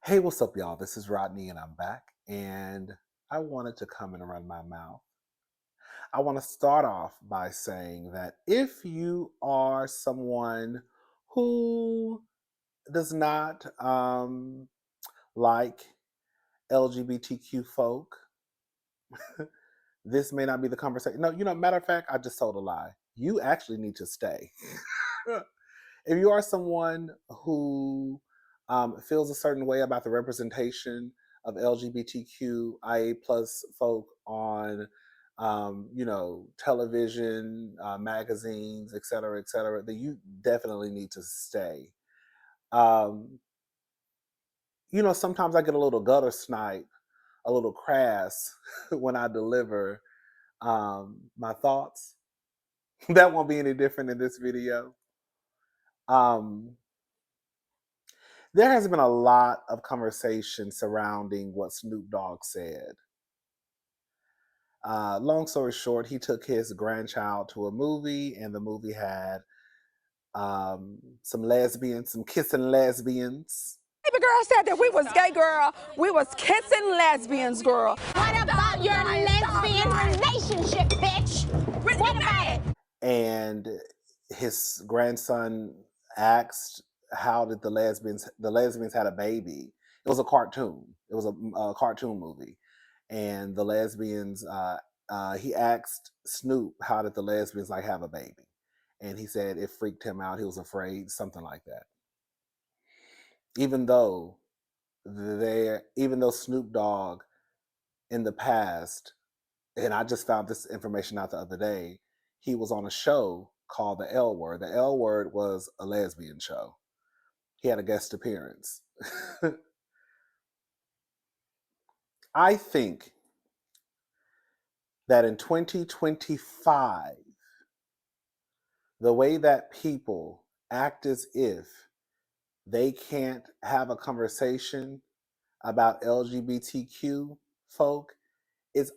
Hey, what's up, y'all? This is Rodney, and I'm back. And I wanted to come and run my mouth. I want to start off by saying that if you are someone who does not like LGBTQ folk, this may not be the conversation. No, matter of fact, I just told a lie. You actually need to stay. If you are someone who feels a certain way about the representation of LGBTQIA plus folk on, television, magazines, et cetera, then you definitely need to stay. Um, Sometimes I get a little gutter snipe, a little crass when I deliver my thoughts. That won't be any different in this video. Um, there has been a lot of conversation surrounding what Snoop Dogg said. Long story short, he took his grandchild to a movie, and the movie had some lesbians, some kissing lesbians. Baby girl said that we was gay, girl. We was kissing lesbians, girl. What about your lesbian relationship, bitch? What about it? And his grandson asked, "How did the lesbians had a baby?" It was a cartoon. It was a cartoon movie, and the lesbians. He asked Snoop, "How did the lesbians like have a baby?" And he said it freaked him out. He was afraid, something like that. Even though Snoop Dogg in the past, and I just found this information out the other day, he was on a show called The L Word. The L Word was a lesbian show. He had a guest appearance. I think that in 2025, the way that people act as if they can't have a conversation about LGBTQ folk is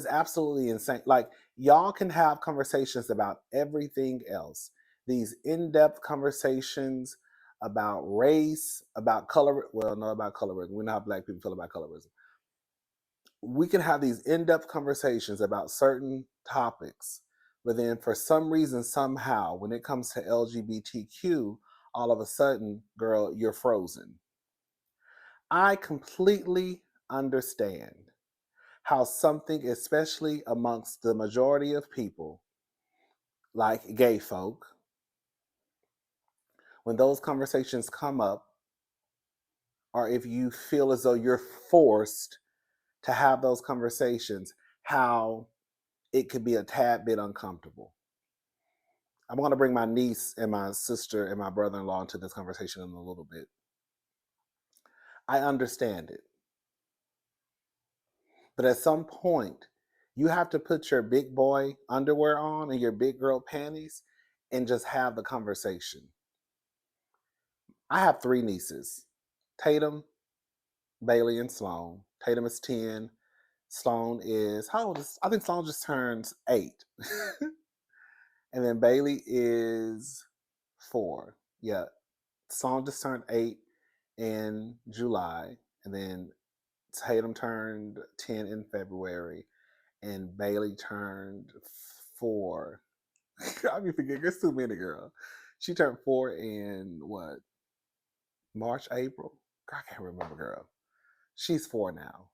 absolutely insane. Like, y'all can have conversations about everything else. These in-depth conversations about race, about color. Well, not about colorism. We know how Black people feel about colorism. We can have these in-depth conversations about certain topics, but then for some reason, somehow, when it comes to LGBTQ, all of a sudden, girl, you're frozen. I completely understand how something, especially amongst the majority of people, like gay folk, when those conversations come up, or if you feel as though you're forced to have those conversations, how it could be a tad bit uncomfortable. I'm going to bring my niece and my sister and my brother-in-law into this conversation in a little bit. I understand it. But at some point, you have to put your big boy underwear on and your big girl panties and just have the conversation. I have 3 nieces, Tatum, Bailey, and Sloan. Tatum is 10. Sloan is, how old is, I think Sloan just turns 8. And then Bailey is 4. Yeah, Sloan just turned 8 in July. And then Tatum turned 10 in February. And Bailey turned 4. I be forgetting, it's too many, girl. She turned 4 in what? March, April? I can't remember, girl. She's 4 now.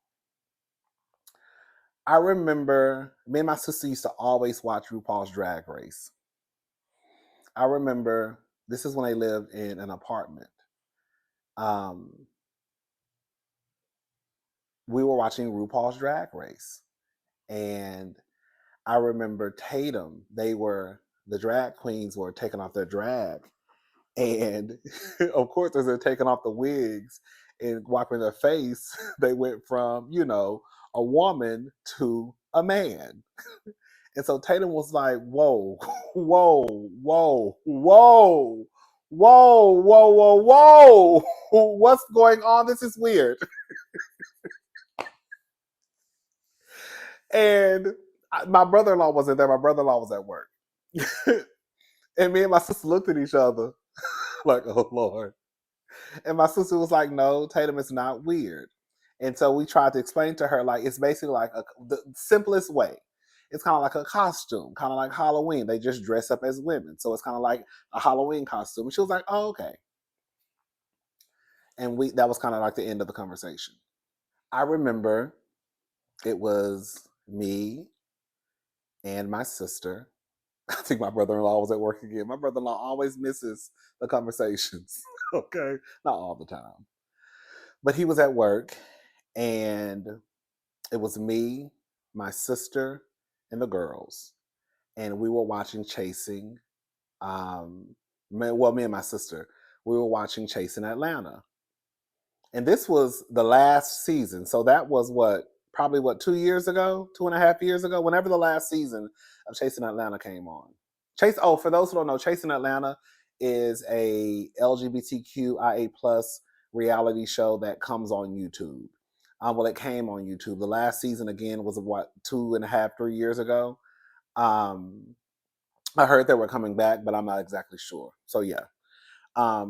I remember me and my sister used to always watch RuPaul's Drag Race. I remember this is when I lived in an apartment. We were watching RuPaul's Drag Race. And I remember Tatum, the drag queens were taking off their drag. And of course, as they're taking off the wigs and wiping their face, they went from, a woman to a man. And so Tatum was like, whoa, whoa, whoa, whoa, whoa, whoa, whoa, whoa. What's going on? This is weird. And my brother-in-law wasn't there. My brother-in-law was at work. And me and my sister looked at each other like, oh, Lord. And my sister was like, no, Tatum, it's not weird. And so we tried to explain to her, like, it's basically like the simplest way. It's kind of like a costume, kind of like Halloween. They just dress up as women. So it's kind of like a Halloween costume. And she was like, oh, okay. And that was kind of like the end of the conversation. I remember it was me and my sister. I think my brother-in-law was at work again. My brother-in-law always misses the conversations. Okay. Not all the time. But he was at work, and it was me, my sister, and the girls. And we were watching Chasing. Me and my sister, we were watching Chasing Atlanta. And this was the last season. So that was probably 2 years ago, 2.5 years ago, whenever the last season of Chasing Atlanta came on. For those who don't know, Chasing Atlanta is a LGBTQIA plus reality show that comes on YouTube. It came on YouTube. The last season again was 2.5, 3 years ago. I heard they were coming back, but I'm not exactly sure. So yeah.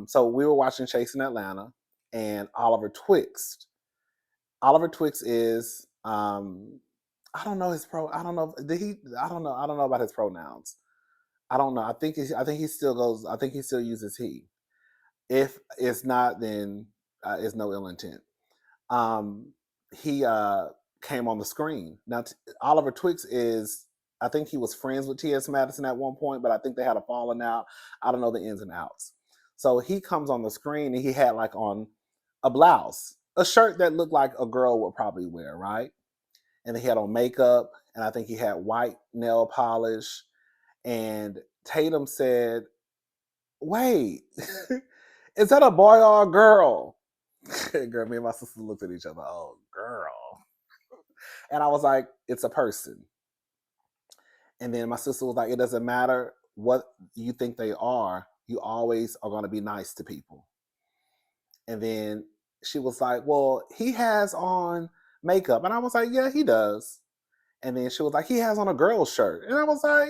So we were watching Chasing Atlanta, and Oliver Twixt. Oliver Twixt is I don't know his I don't know. Did he? I don't know. I don't know about his pronouns. I don't know. I think he still goes. I think he still uses he. If it's not, then it's no ill intent. He came on the screen. Now Oliver Twixt is. I think he was friends with T.S. Madison at one point, but I think they had a falling out. I don't know the ins and outs. So he comes on the screen, and he had like on a blouse, a shirt that looked like a girl would probably wear, right? And then he had on makeup, and I think he had white nail polish. And Tatum said, wait, is that a boy or a girl? Girl, me and my sister looked at each other. Oh, girl. And I was like, it's a person. And then my sister was like, it doesn't matter what you think they are. You always are going to be nice to people. And then she was like, well, he has on makeup. And I was like, yeah, he does. And then she was like, he has on a girl's shirt. And I was like,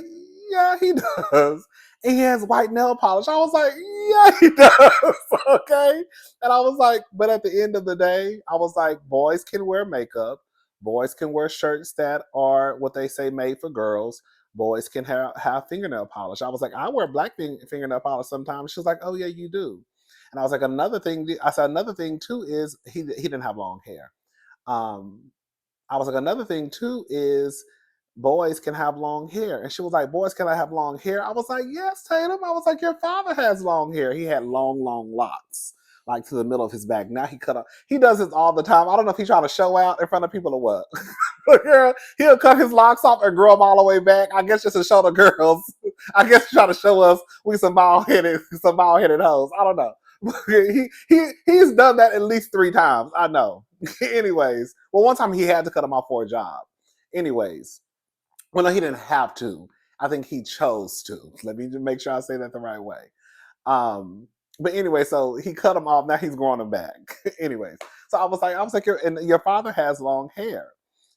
yeah, he does. And he has white nail polish. I was like, yeah, he does. Okay. And I was like, but at the end of the day, I was like, boys can wear makeup. Boys can wear shirts that are what they say made for girls. Boys can have fingernail polish. I was like, I wear black fingernail polish sometimes. She was like, oh, yeah, you do. And I was like, another thing too is he didn't have long hair. I was like, another thing too is boys can have long hair. And she was like, boys, can I have long hair? I was like, yes, Tatum. I was like, your father has long hair. He had long, long locks, like to the middle of his back. Now he does this all the time. I don't know if he's trying to show out in front of people or what. But girl, he'll cut his locks off and grow them all the way back. I guess just to show the girls. I guess trying to show us we some bald-headed hoes. I don't know. He's done that at least 3 times. I know. Anyways, well, one time he had to cut him off for a job. Anyways, well, no, he didn't have to. I think he chose to. Let me just make sure I say that the right way. But anyway, so he cut him off. Now he's growing them back. Anyways, so I was like, your father has long hair.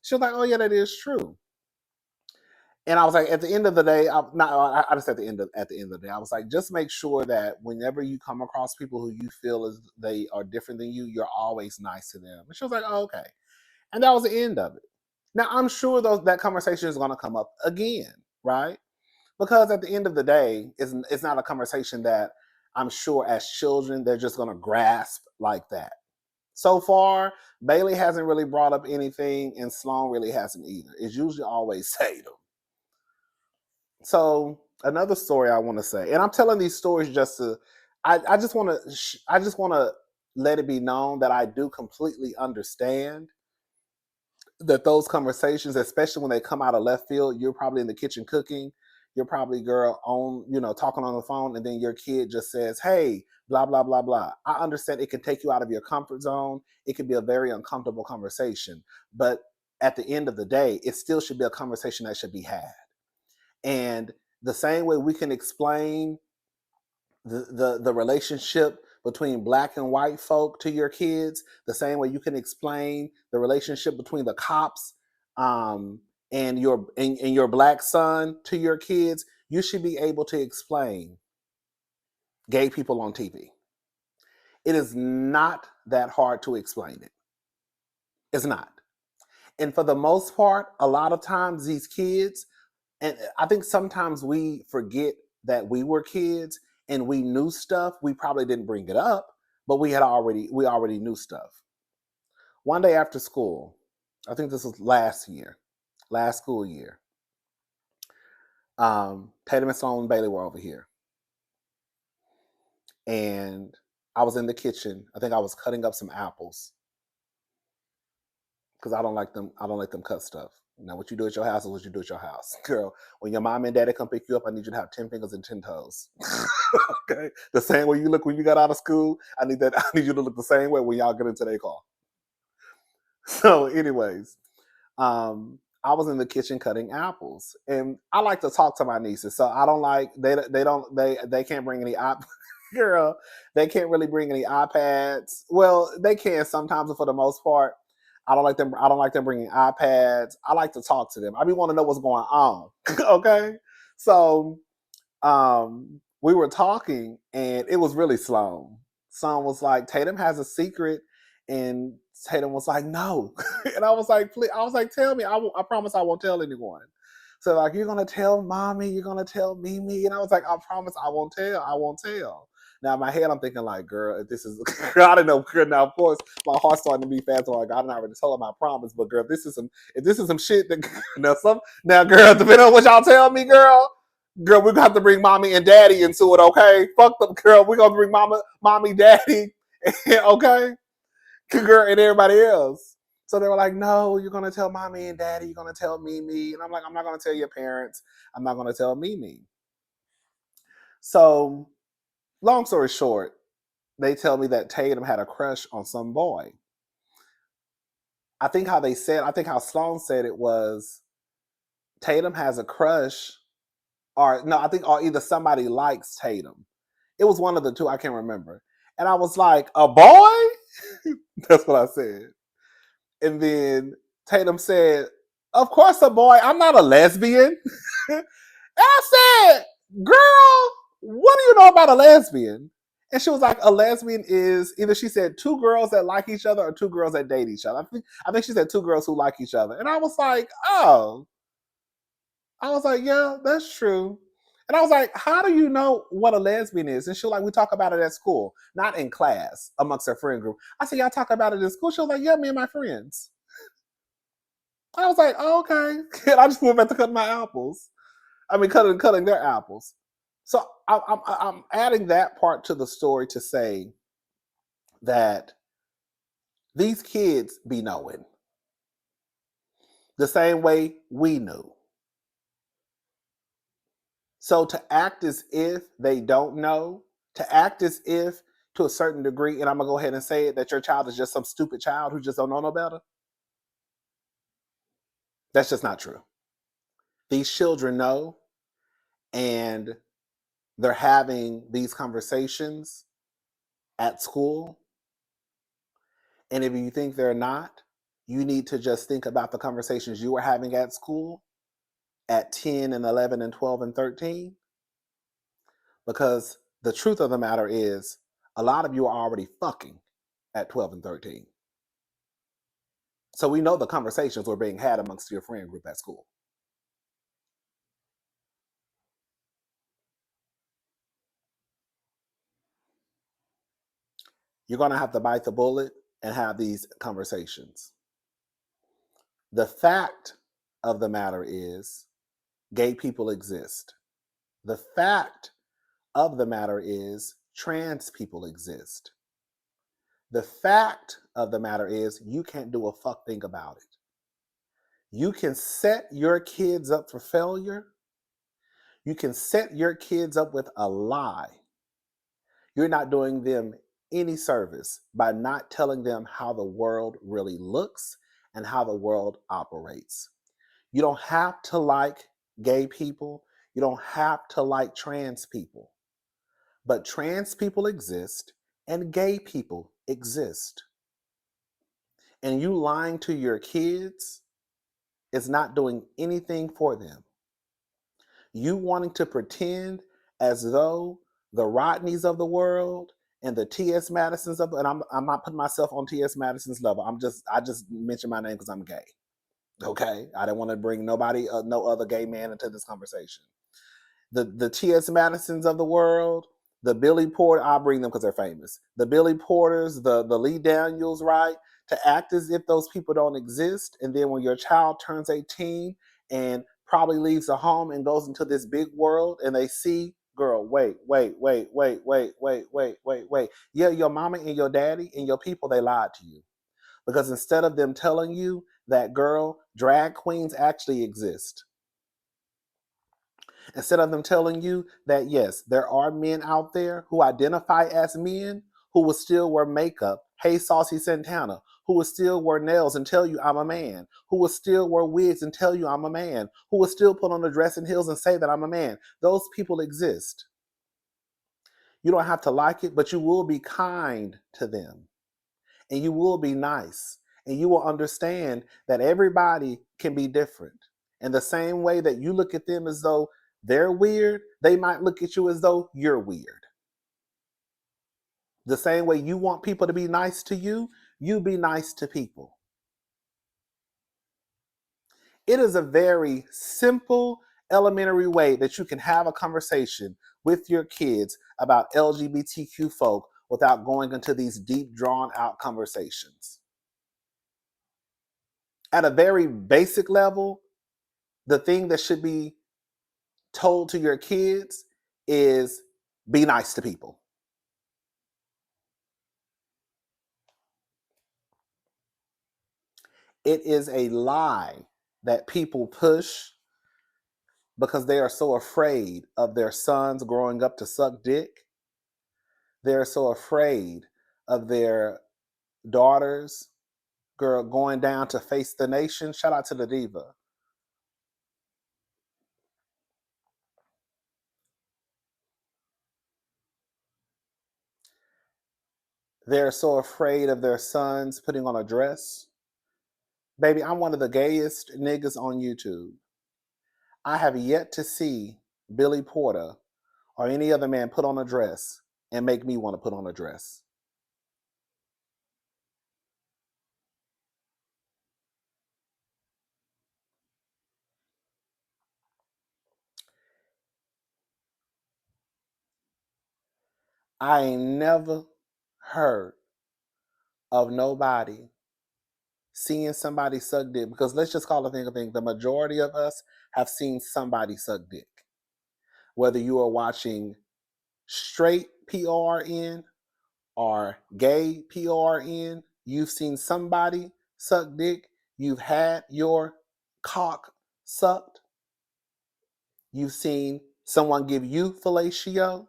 She was like, oh yeah, that is true. And I was like, at the end of the day, I just at the end of the day, I was like, just make sure that whenever you come across people who you feel as they are different than you, you're always nice to them. And she was like, oh, okay. And that was the end of it. Now, I'm sure that conversation is going to come up again, right? Because at the end of the day, it's not a conversation that I'm sure as children, they're just going to grasp like that. So far, Bailey hasn't really brought up anything, and Sloan really hasn't either. It's usually always Tatum. So another story I want to say, and I'm telling these stories just to, I just want to let it be known that I do completely understand that those conversations, especially when they come out of left field, you're probably in the kitchen cooking, you're probably talking on the phone, and then your kid just says, hey, blah, blah, blah, blah. I understand it can take you out of your comfort zone. It can be a very uncomfortable conversation, but at the end of the day, it still should be a conversation that should be had. And the same way we can explain the relationship between black and white folk to your kids, the same way you can explain the relationship between the cops and your black son to your kids, you should be able to explain gay people on TV. It is not that hard to explain it. It's not. And for the most part, a lot of times these kids, and I think sometimes we forget that we were kids and we knew stuff. We probably didn't bring it up, but we already knew stuff. One day after school, I think this was last school year. Tatum and Sloan Bailey were over here, and I was in the kitchen. I think I was cutting up some apples because I don't like them. I don't like them cut stuff. Now, what you do at your house is what you do at your house, girl. When your mom and daddy come pick you up, I need you to have 10 fingers and 10 toes. Okay, the same way you look when you got out of school. I need you to look the same way when y'all get into their car. So, anyways, I was in the kitchen cutting apples, and I like to talk to my nieces. So I don't like they can't bring any girl. They can't really bring any iPads. Well, they can sometimes, but for the most part, I don't like them. I don't like them bringing iPads. I like to talk to them. I be want to know what's going on. Okay, so we were talking, and it was really Sloan. Sloan was like, Tatum has a secret, and Tatum was like, no. And I was like, please. I was like, tell me. I promise I won't tell anyone. So like, you're gonna tell mommy, you're gonna tell Mimi, and I was like, I promise I won't tell. I won't tell. Now in my head, I'm thinking like, girl, if this is, I don't know. Girl, now of course, my heart's starting to beat fast. So like, I didn't already tell her my promise, but girl, if this is some shit that now, girl, depending on what y'all tell me, girl, we're gonna have to bring mommy and daddy into it, okay? Fuck them, girl. We're gonna bring mommy, daddy, okay? Girl, and everybody else. So they were like, no, you're gonna tell mommy and daddy, you're gonna tell Mimi. And I'm like, I'm not gonna tell your parents, I'm not gonna tell Mimi. So, long story short, they tell me that Tatum had a crush on some boy. I think how Sloan said it was Tatum has a crush, or no, or either somebody likes Tatum. It was one of the two, I can't remember. And I was like, a boy? That's what I said. And then Tatum said, of course a boy. I'm not a lesbian. And I said, girl, what do you know about a lesbian? And she was like, a lesbian is either, she said, two girls that like each other or two girls that date each other. I think she said two girls who like each other. And I was like, oh. I was like, yeah, that's true. And I was like, how do you know what a lesbian is? And she was like, we talk about it at school, not in class, amongst her friend group. I said, y'all talk about it in school? She was like, yeah, me and my friends. I was like, oh, okay. And I just went back to cutting my apples. I mean, cutting their apples. So I'm adding that part to the story to say that these kids be knowing the same way we knew. So to act as if they don't know, to act as if to a certain degree, and I'm going to go ahead and say it, that your child is just some stupid child who just don't know no better, that's just not true. These children know, and they're having these conversations at school. And if you think they're not, you need to just think about the conversations you were having at school at 10 and 11 and 12 and 13. Because the truth of the matter is, a lot of you are already fucking at 12 and 13. So we know the conversations were being had amongst your friend group at school. You're going to have to bite the bullet and have these conversations. The fact of the matter is, gay people exist. The fact of the matter is, trans people exist. The fact of the matter is, you can't do a fuck thing about it. You can set your kids up for failure. You can set your kids up with a lie. You're not doing them any service by not telling them how the world really looks and how the world operates. You don't have to like gay people. You don't have to like trans people. But trans people exist and gay people exist. And you lying to your kids is not doing anything for them. You wanting to pretend as though the Rodneys of the world And the T.S. Madisons of, and I'm not putting myself on T.S. Madison's level. I just mentioned my name because I'm gay. Okay, I don't want to bring nobody, no other gay man into this conversation. The T.S. Madisons of the world, the Billy Porter, I'll bring them because they're famous. The Billy Porters, the Lee Daniels, right? To act as if those people don't exist, and then when your child turns 18 and probably leaves the home and goes into this big world, and they see, girl, wait. Yeah, your mama and your daddy and your people, they lied to you. Because instead of them telling you that, girl, drag queens actually exist, instead of them telling you that, yes, there are men out there who identify as men who will still wear makeup, hey, Saucy Santana, who will still wear nails and tell you I'm a man, who will still wear wigs and tell you I'm a man, who will still put on a dress and heels and say that I'm a man. Those people exist. You don't have to like it, but you will be kind to them. And you will be nice. And you will understand that everybody can be different. And the same way that you look at them as though they're weird, they might look at you as though you're weird. The same way you want people to be nice to you, you be nice to people. It is a very simple, elementary way that you can have a conversation with your kids about LGBTQ folk without going into these deep, drawn out conversations. At a very basic level, the thing that should be told to your kids is be nice to people. It is a lie that people push because they are so afraid of their sons growing up to suck dick. They're so afraid of their daughters, girl, going down to face the nation. Shout out to the diva. They're so afraid of their sons putting on a dress. Baby, I'm one of the gayest niggas on YouTube. I have yet to see Billy Porter or any other man put on a dress and make me want to put on a dress. I ain't never heard of nobody seeing somebody suck dick, because let's just call a thing a thing. The majority of us have seen somebody suck dick. Whether you are watching straight PRN or gay PRN, you've seen somebody suck dick. You've had your cock sucked. You've seen someone give you fellatio.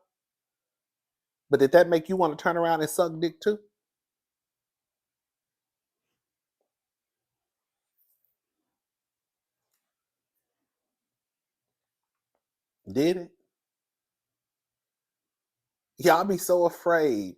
But did that make you want to turn around and suck dick too? Did it? Y'all be so afraid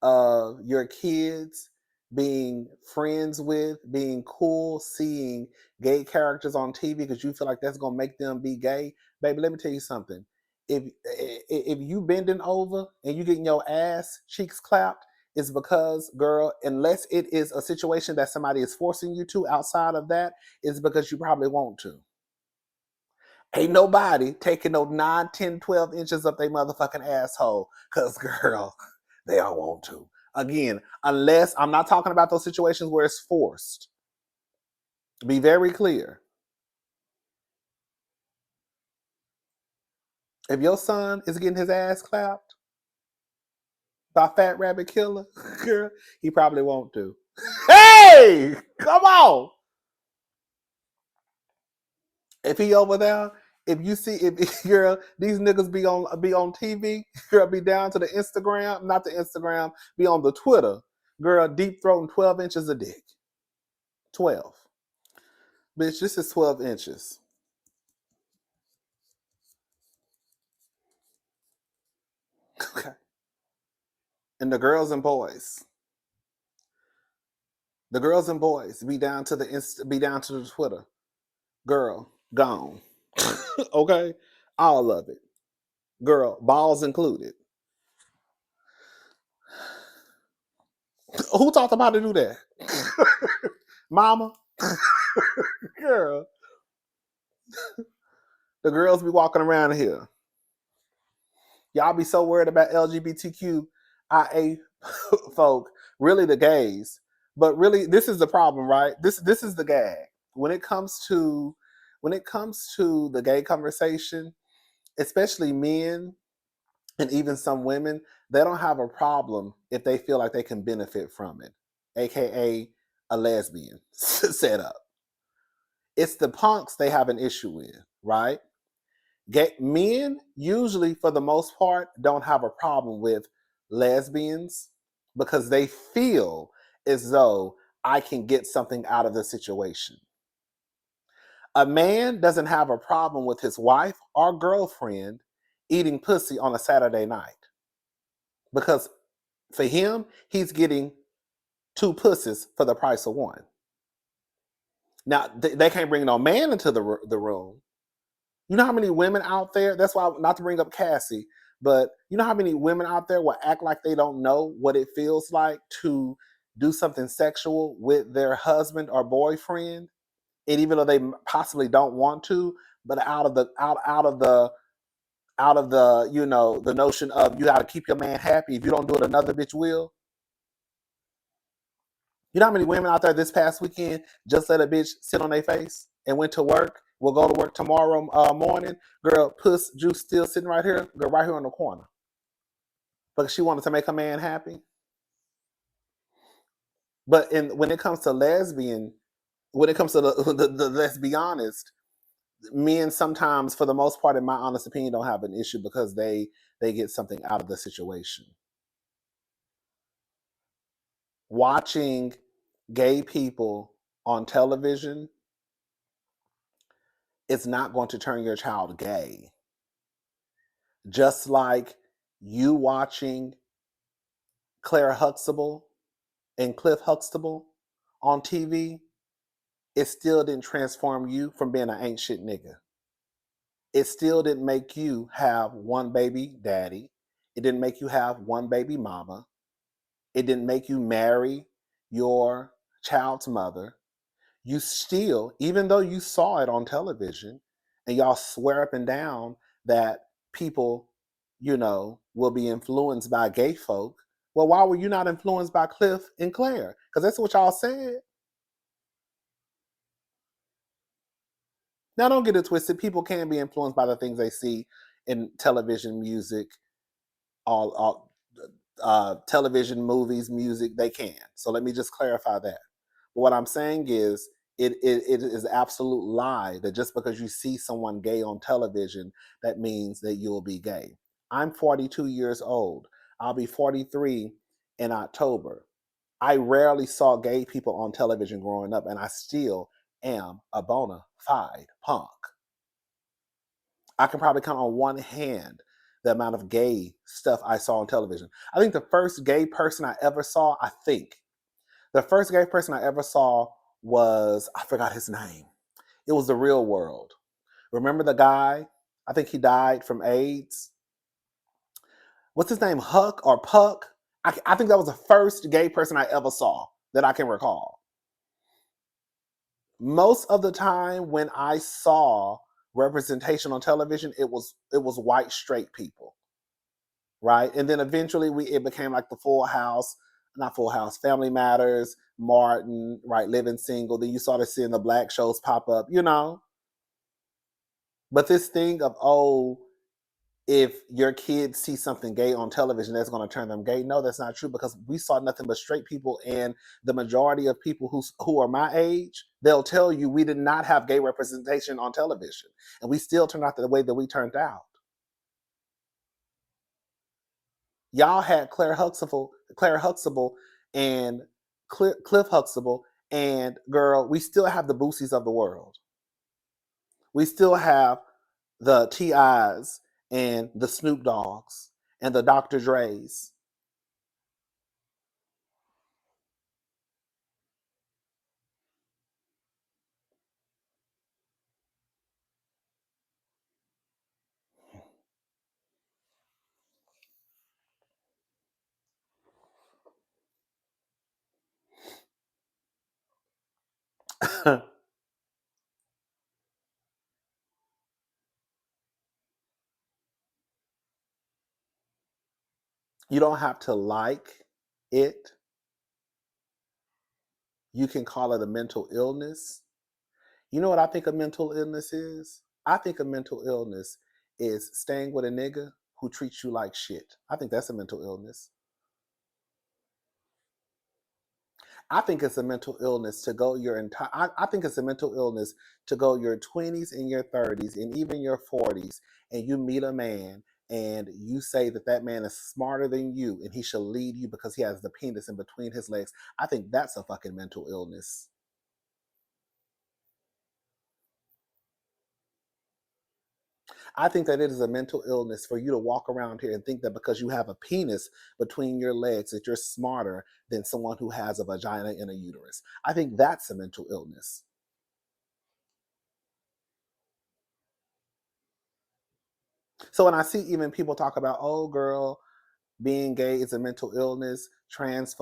of your kids being friends with, being cool, seeing gay characters on TV because you feel like that's gonna make them be gay. Baby, let me tell you something. If you bending over and you getting your ass cheeks clapped, it's because, girl, unless it is a situation that somebody is forcing you to, outside of that, it's because you probably want to. Ain't nobody taking no 9, 10, 12 inches up their motherfucking asshole. Cause girl, they all want to. Again, unless I'm not talking about those situations where it's forced. Be very clear. If your son is getting his ass clapped by Fat Rabbit Killer, girl, he probably won't do. Hey, come on. If he over there, if you see, if girl, these niggas be on TV, girl, be down to the Instagram, not the Instagram, be on the Twitter, girl, deep throating 12 inches of dick. 12. Bitch, this is 12 inches. Okay. And the girls and boys. The girls and boys be down to the Twitter. Girl, gone. Okay? All of it. Girl, balls included. Who taught them how to do that? Mama? Girl, the girls be walking around here. Y'all be so worried about LGBTQIA folk, really the gays. But really, this is the problem, right? This is the gag. When it comes to the gay conversation, especially men and even some women, they don't have a problem if they feel like they can benefit from it, aka a lesbian setup. It's the punks they have an issue with, right? Gay men usually, for the most part, don't have a problem with lesbians because they feel as though I can get something out of the situation. A man doesn't have a problem with his wife or girlfriend eating pussy on a Saturday night because for him, he's getting two pussies for the price of one. Now, they can't bring no man into the room. You know how many women out there, that's why, not to bring up Cassie, but you know how many women out there will act like they don't know what it feels like to do something sexual with their husband or boyfriend, and even though they possibly don't want to, but out of the the notion of you got to keep your man happy. If you don't do it, another bitch will. You know how many women out there this past weekend just let a bitch sit on their face and went to work? Will go to work tomorrow morning. Girl, puss juice still sitting right here. Girl, right here in the corner. Because she wanted to make a man happy. But when it comes to lesbian, when it comes to the let's be honest, men sometimes, for the most part, in my honest opinion, don't have an issue because they get something out of the situation. Watching gay people on television, it's not going to turn your child gay. Just like you watching Claire Huxtable and Cliff Huxtable on TV, it still didn't transform you from being an ain't shit nigga. It still didn't make you have one baby daddy. It didn't make you have one baby mama. It didn't make you marry your child's mother. You still, even though you saw it on television and y'all swear up and down that people, will be influenced by gay folk, well, why were you not influenced by Cliff and Claire? Because that's what y'all said. Now, don't get it twisted. People can be influenced by the things they see in television, music, all television, movies, music. They can. So let me just clarify that. But what I'm saying is, it is an absolute lie that just because you see someone gay on television, that means that you'll be gay. I'm 42 years old. I'll be 43 in October. I rarely saw gay people on television growing up, and I still am a bona fide punk. I can probably count on one hand the amount of gay stuff I saw on television. I think the first gay person I ever saw, was, I forgot his name. It was The Real World. Remember the guy? I think he died from AIDS. What's his name? Huck or Puck? I think that was the first gay person I ever saw that I can recall. Most of the time when I saw representation on television, it was white straight people, right? And then eventually it became like the not Full House, Family Matters, Martin, right? Living Single. Then you started seeing the black shows pop up, But this thing of, if your kids see something gay on television, that's going to turn them gay. No, that's not true, because we saw nothing but straight people, and the majority of people who are my age, they'll tell you we did not have gay representation on television, and we still turned out the way that we turned out. Y'all had Claire Huxtable, and Cliff Huxtable, and girl, we still have the Boosies of the world. We still have the T.I.s and the Snoop Doggs and the Dr. Dre's. You don't have to like it. You can call it a mental illness. You know what I think a mental illness is? I think a mental illness is staying with a nigga who treats you like shit. I think that's a mental illness. I think it's a mental illness to go your entire. I think it's a mental illness to go your 20s and your 30s and even your 40s, and you meet a man and you say that that man is smarter than you and he should lead you because he has the penis in between his legs. I think that's a fucking mental illness. I think that it is a mental illness for you to walk around here and think that because you have a penis between your legs that you're smarter than someone who has a vagina and a uterus. I think that's a mental illness. So when I see even people talk about, oh girl, being gay is a mental illness, trans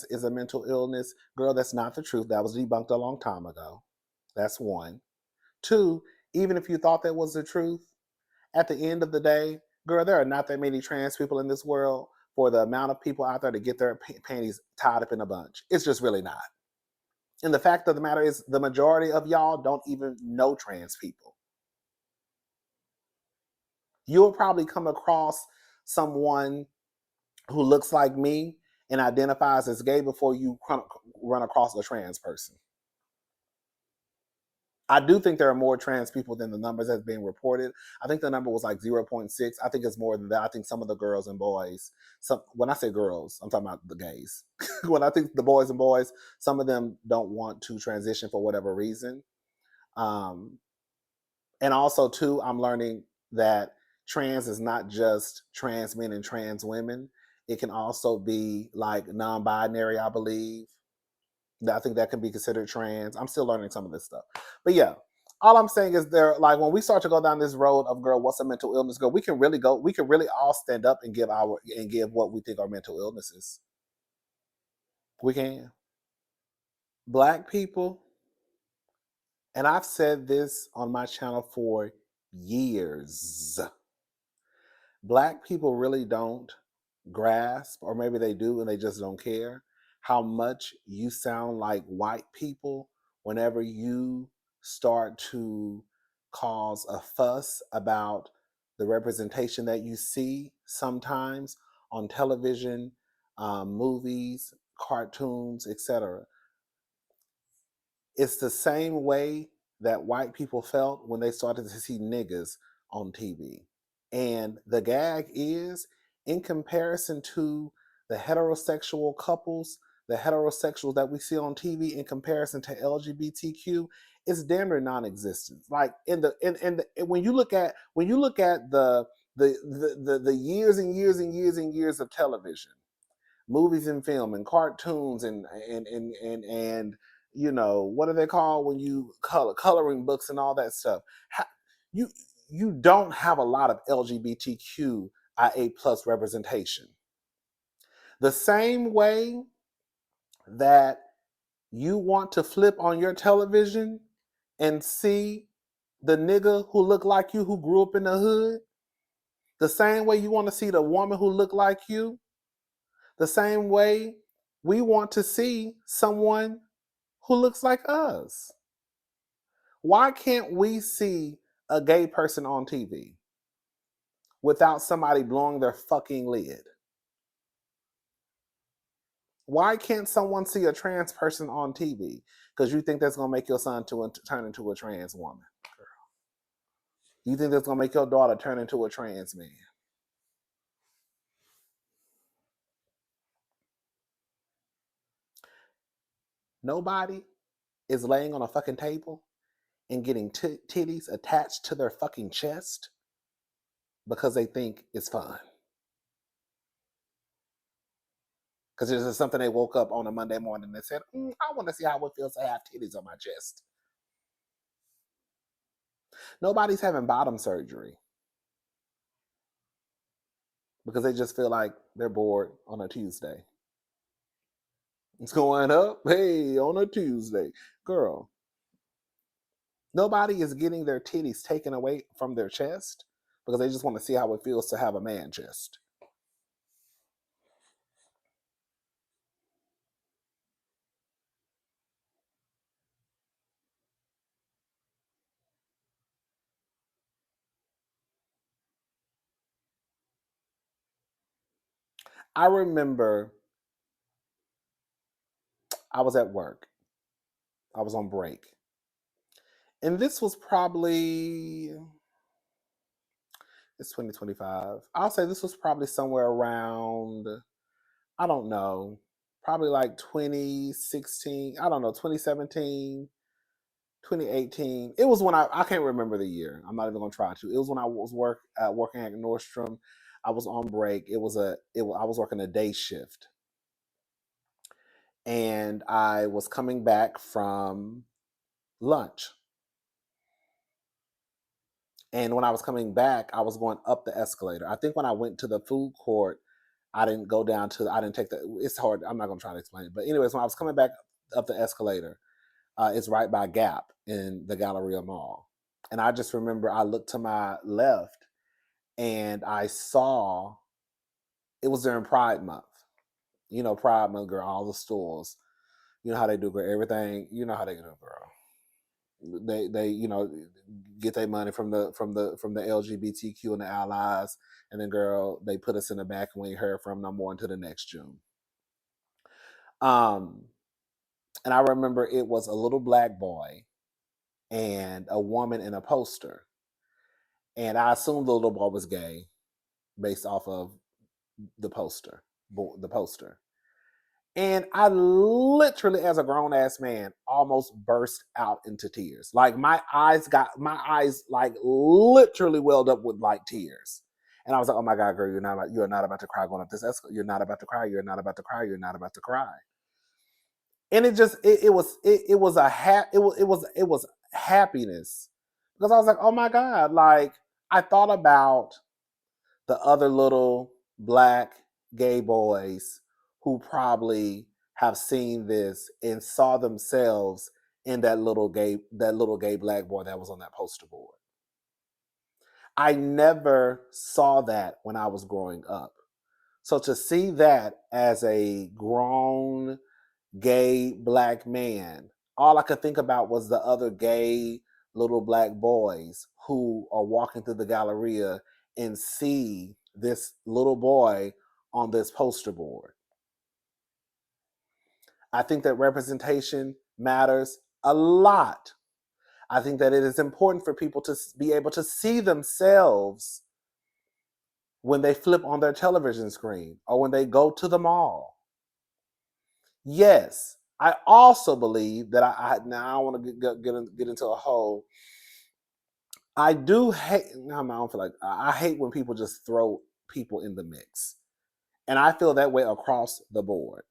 is a mental illness, girl, that's not the truth. That was debunked a long time ago. That's one. Two, even if you thought that was the truth, at the end of the day, girl, there are not that many trans people in this world for the amount of people out there to get their panties tied up in a bunch. It's just really not. And the fact of the matter is, the majority of y'all don't even know trans people. You'll probably come across someone who looks like me and identifies as gay before you run across a trans person. I do think there are more trans people than the numbers that's being reported. I think the number was like 0.6. I think it's more than that. I think some of the girls and boys, when I say girls, I'm talking about the gays. When I think the boys and boys, some of them don't want to transition for whatever reason. And also, too, I'm learning that trans is not just trans men and trans women. It can also be like non-binary, I believe. I think that can be considered trans. I'm still learning some of this stuff. But yeah, all I'm saying is there, like when we start to go down this road of girl, what's a mental illness, girl, we can really all stand up and give what we think are mental illnesses. We can. Black people, and I've said this on my channel for years. Black people really don't grasp, or maybe they do and they just don't care, how much you sound like white people whenever you start to cause a fuss about the representation that you see sometimes on television, movies, cartoons, etc. It's the same way that white people felt when they started to see niggas on TV. And the gag is, in comparison to the heterosexual couples, the heterosexuals that we see on TV, in comparison to LGBTQ, it's damn near non-existent. Like when you look at the years and years and years and years of television, movies and film and cartoons and you know, what are they called when you coloring books and all that stuff, you you don't have a lot of LGBTQIA plus representation. The same way that you want to flip on your television and see the nigga who look like you who grew up in the hood, the same way you want to see the woman who look like you, the same way we want to see someone who looks like us. Why can't we see a gay person on TV without somebody blowing their fucking lid? Why can't someone see a trans person on TV? Because you think that's going to make your son turn into a trans woman. You think that's going to make your daughter turn into a trans man. Nobody is laying on a fucking table and getting titties attached to their fucking chest because they think it's fun. Because it's just something they woke up on a Monday morning and said, I want to see how it feels to have titties on my chest. Nobody's having bottom surgery because they just feel like they're bored on a Tuesday. It's going up. Hey, on a Tuesday. Girl, nobody is getting their titties taken away from their chest because they just want to see how it feels to have a man chest. I remember I was at work. I was on break. And this was probably, it's 2025. I'll say this was probably somewhere around, I don't know, probably like 2016, I don't know, 2017, 2018. It was when I can't remember the year. I'm not even gonna try to. It was when I was working at Nordstrom. I was on break. I was working a day shift, and I was coming back from lunch. And when I was coming back, I was going up the escalator. I think when I went to the food court, I didn't go down to. I didn't take the. It's hard. I'm not gonna try to explain it. But anyways, when I was coming back up the escalator, it's right by Gap in the Galleria Mall. And I just remember I looked to my left and I saw it was during Pride Month. You know, Pride Month, girl, all the stores. You know how they do, girl. Everything, you know how they do, girl. They get their money from the LGBTQ and the allies, and then girl, they put us in the back and we ain't heard from no more until the next June. Um, and I remember it was a little black boy and a woman in a poster. And I assumed the little boy was gay based off of the poster. The poster. And I literally, as a grown ass man, almost burst out into tears. Like my eyes like literally welled up with like tears. And I was like, oh my God, girl, you're not about to cry going up this escalator. You're not about to cry. You're not about to cry. You're not about to cry. And it was happiness because I was like, oh my God, like I thought about the other little black gay boys who probably have seen this and saw themselves in that little gay black boy that was on that poster board. I never saw that when I was growing up. So to see that as a grown gay black man, all I could think about was the other gay little black boys who are walking through the Galleria and see this little boy on this poster board. I think that representation matters a lot. I think that it is important for people to be able to see themselves when they flip on their television screen or when they go to the mall. Yes, I also believe that I now I want to get into a whole. I do hate. No, I don't feel like I hate when people just throw people in the mix, and I feel that way across the board.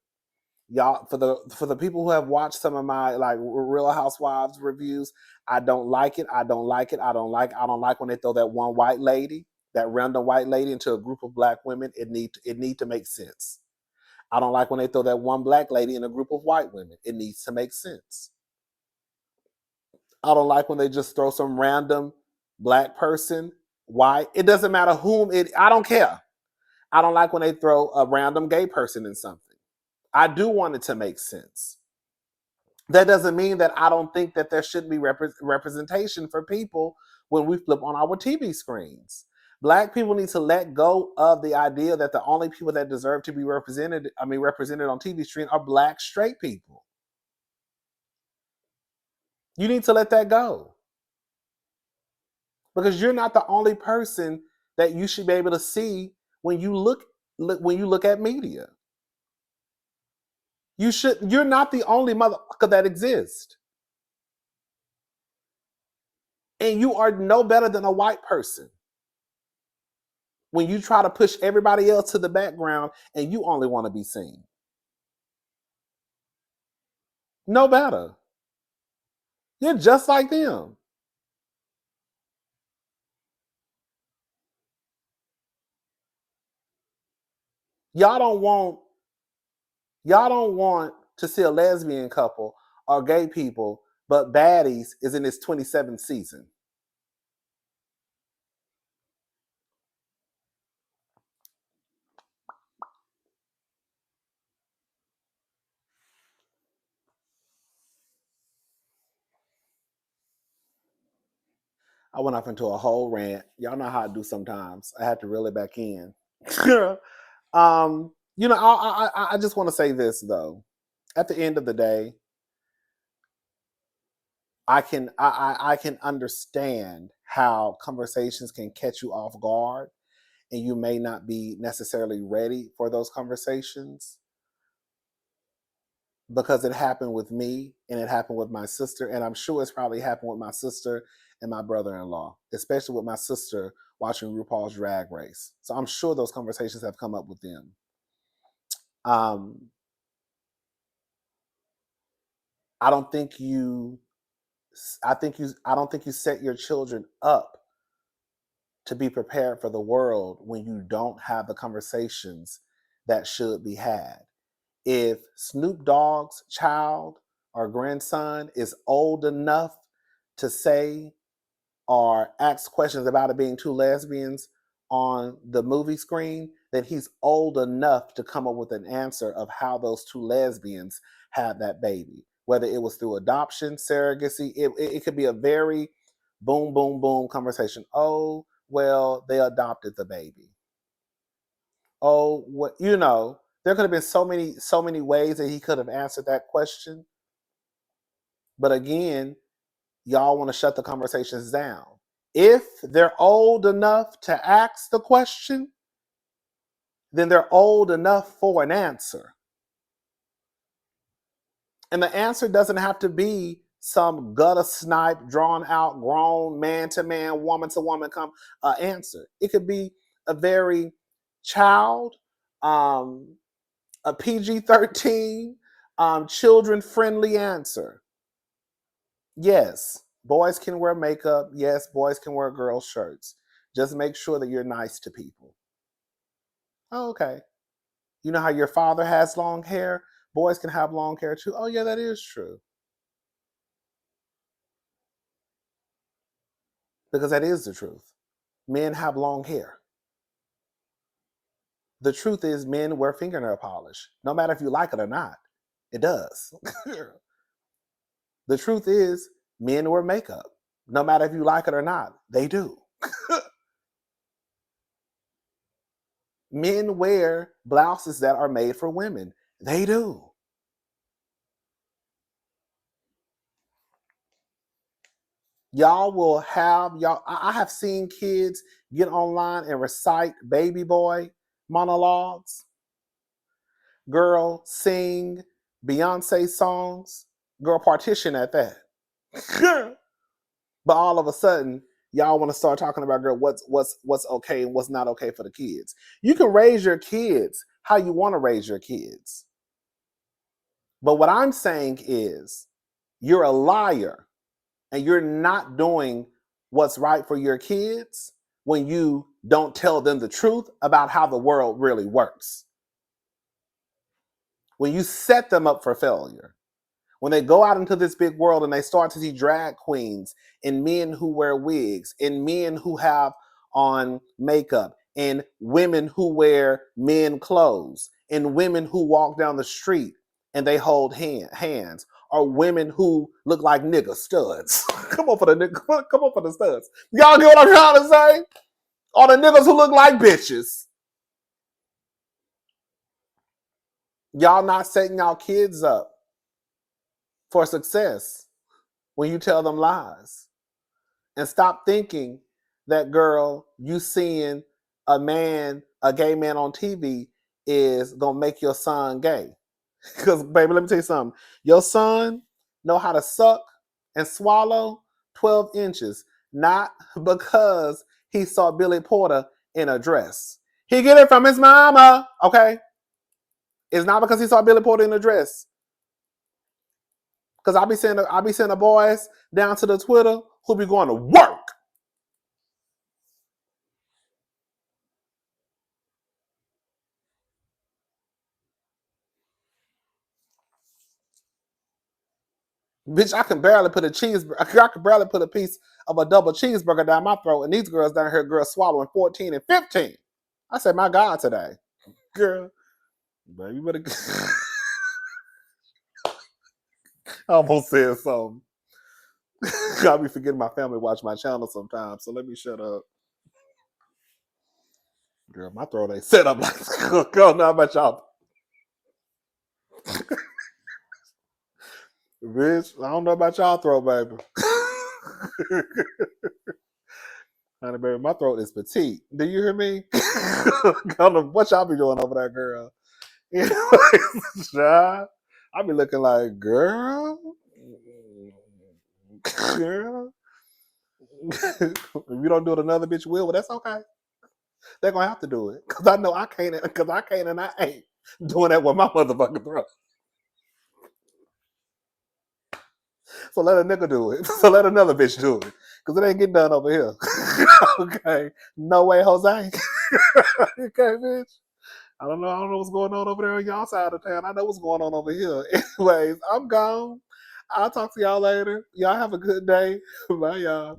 Y'all, for the people who have watched some of my like Real Housewives reviews, I don't like it. I don't like it. I don't like when they throw that one white lady, that random white lady, into a group of black women. It need to make sense. I don't like when they throw that one black lady in a group of white women. It needs to make sense. I don't like when they just throw some random black person, white. It doesn't matter whom it. I don't care. I don't like when they throw a random gay person in something. I do want it to make sense. That doesn't mean that I don't think that there should be representation for people when we flip on our TV screens. Black people need to let go of the idea that the only people that deserve to be represented on TV screen are black straight people. You need to let that go. Because you're not the only person that you should be able to see when you look at media. You're not the only motherfucker that exists. And you are no better than a white person when you try to push everybody else to the background and you only want to be seen. No better. You're just like them. Y'all don't want to see a lesbian couple or gay people, but Baddies is in its 27th season. I went off into a whole rant. Y'all know how I do sometimes. I had to reel it back in. I just want to say this though. At the end of the day, I can understand how conversations can catch you off guard, and you may not be necessarily ready for those conversations, because it happened with me and it happened with my sister, and I'm sure it's probably happened with my sister and my brother-in-law, especially with my sister watching RuPaul's Drag Race. So I'm sure those conversations have come up with them. I don't think you I don't think you set your children up to be prepared for the world when you don't have the conversations that should be had. If Snoop Dogg's child or grandson is old enough to say or ask questions about it being two lesbians on the movie screen, then he's old enough to come up with an answer of how those two lesbians had that baby. Whether it was through adoption, surrogacy, it could be a very boom, boom, boom conversation. Oh, well, they adopted the baby. Oh, what, there could have been so many ways that he could have answered that question. But again, y'all want to shut the conversations down. If they're old enough to ask the question, then they're old enough for an answer. And the answer doesn't have to be some gutter snipe, drawn out, grown, man to man, woman to woman answer. It could be a very child, a PG-13, children friendly answer. Yes, boys can wear makeup. Yes, boys can wear girl shirts. Just make sure that you're nice to people. Oh, okay. You know how your father has long hair? Boys can have long hair too. Oh, yeah, that is true. Because that is the truth. Men have long hair. The truth is, men wear fingernail polish, no matter if you like it or not. It does. The truth is, men wear makeup, no matter if you like it or not. They do. Men wear blouses that are made for women. They do. I have seen kids get online and recite baby boy monologues. Girl, sing Beyonce songs. Girl, partition at that. But all of a sudden, y'all want to start talking about, girl, what's okay and what's not okay for the kids. You can raise your kids how you want to raise your kids. But what I'm saying is, you're a liar and you're not doing what's right for your kids when you don't tell them the truth about how the world really works. When you set them up for failure. When they go out into this big world and they start to see drag queens and men who wear wigs and men who have on makeup and women who wear men clothes and women who walk down the street and they hold hands, or women who look like nigga studs. Come on for the studs. Y'all get what I'm trying to say? Or the niggas who look like bitches. Y'all not setting y'all kids up for success when you tell them lies. And stop thinking that, girl, you seeing a gay man on TV is gonna make your son gay. Because, baby, let me tell you something. Your son know how to suck and swallow 12 inches, not because he saw Billy Porter in a dress. He get it from his mama, okay? It's not because he saw Billy Porter in a dress. Because I be sending the boys down to the Twitter who be going to work. Bitch, I can barely put a piece of a double cheeseburger down my throat, and these girls down here, girls swallowing 14 and 15. I said, my God, today. Girl, baby, you better. I almost said something. I'll be forgetting my family watch my channel sometimes, so let me shut up. Girl, my throat ain't set up like, girl, not about y'all. Bitch, I don't know about y'all throat, baby. Honey, baby, my throat is petite. Do you hear me? I don't know what y'all be doing over there, girl. You know, I be looking like, girl. Girl. If you don't do it, another bitch will, but that's okay. They're gonna have to do it. Cause I know I can't, and I ain't doing that with my motherfucking throat. So let a nigga do it. So let another bitch do it. Cause it ain't getting done over here. Okay. No way, Jose. Okay, bitch. I don't know what's going on over there on y'all side of town. I know what's going on over here. Anyways, I'm gone. I'll talk to y'all later. Y'all have a good day. Bye, y'all.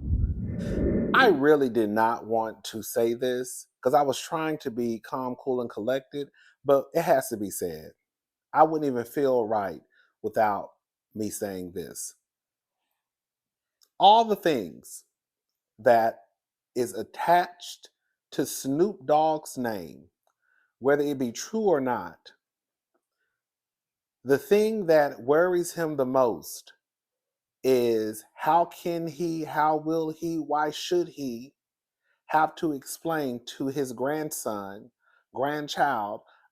I really did not want to say this because I was trying to be calm, cool, and collected, but it has to be said. I wouldn't even feel right without me saying this. All the things that is attached to Snoop Dogg's name, whether it be true or not, the thing that worries him the most is how can he, how will he, why should he have to explain to his grandchild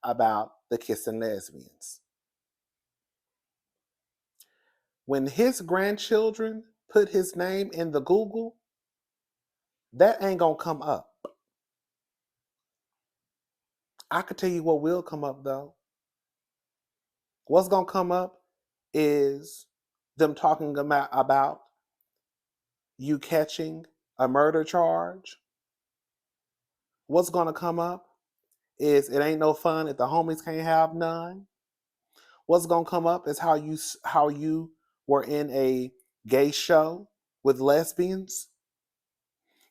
about the kissing lesbians? When his grandchildren put his name in the Google, that ain't gonna come up. I could tell you what will come up though. What's gonna come up is them talking about you catching a murder charge. What's gonna come up is it ain't no fun if the homies can't have none. What's gonna come up is how you were in a gay show with lesbians.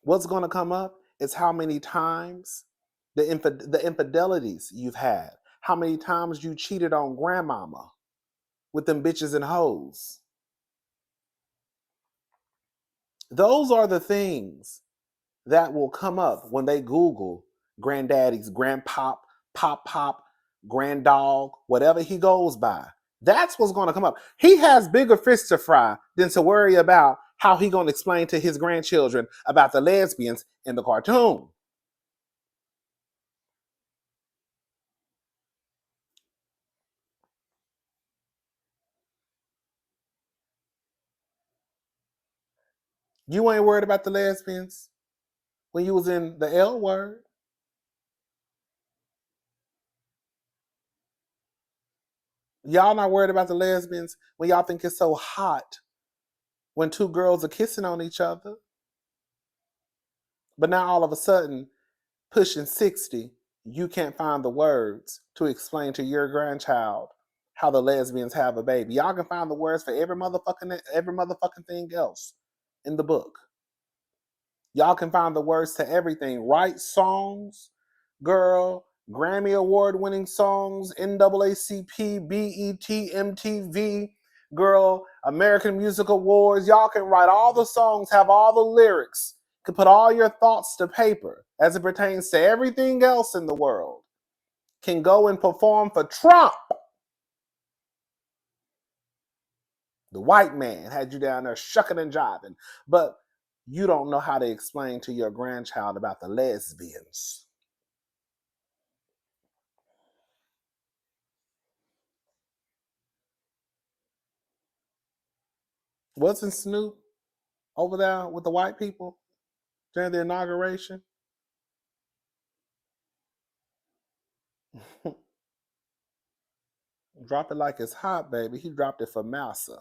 What's gonna come up is how many times the infidelities you've had. How many times you cheated on grandmama with them bitches and hoes. Those are the things that will come up when they Google granddaddy's grandpop, pop, granddog, whatever he goes by. That's what's going to come up. He has bigger fish to fry than to worry about how he going to explain to his grandchildren about the lesbians in the cartoon. You ain't worried about the lesbians when you was in the L word. Y'all not worried about the lesbians when y'all think it's so hot when two girls are kissing on each other. But now all of a sudden, pushing 60, you can't find the words to explain to your grandchild how the lesbians have a baby. Y'all can find the words for every motherfucking thing else in the book. Y'all can find the words to everything. Write songs, girl, Grammy Award winning songs, NAACP, BET, MTV, girl, American Music Awards. Y'all can write all the songs, have all the lyrics, can put all your thoughts to paper as it pertains to everything else in the world. Can go and perform for Trump. The white man had you down there shucking and jiving. But you don't know how to explain to your grandchild about the lesbians. Wasn't Snoop over there with the white people during the inauguration? Drop it like it's hot, baby. He dropped it for Massa.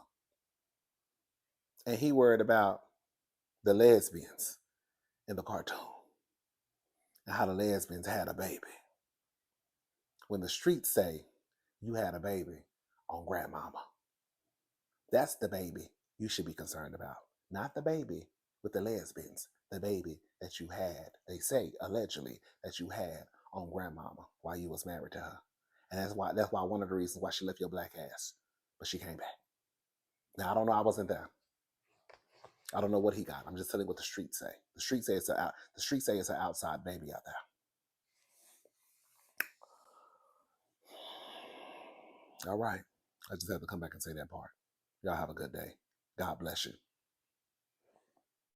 And he worried about the lesbians in the cartoon and how the lesbians had a baby. When the streets say you had a baby on grandmama, that's the baby you should be concerned about. Not the baby with the lesbians, the baby that you had, they say, allegedly, that you had on grandmama while you was married to her. And that's why one of the reasons why she left your black ass. But she came back. Now, I don't know, I wasn't there. I don't know what he got. I'm just telling you what the streets say. The streets say it's an outside baby out there. All right. I just had to come back and say that part. Y'all have a good day. God bless you.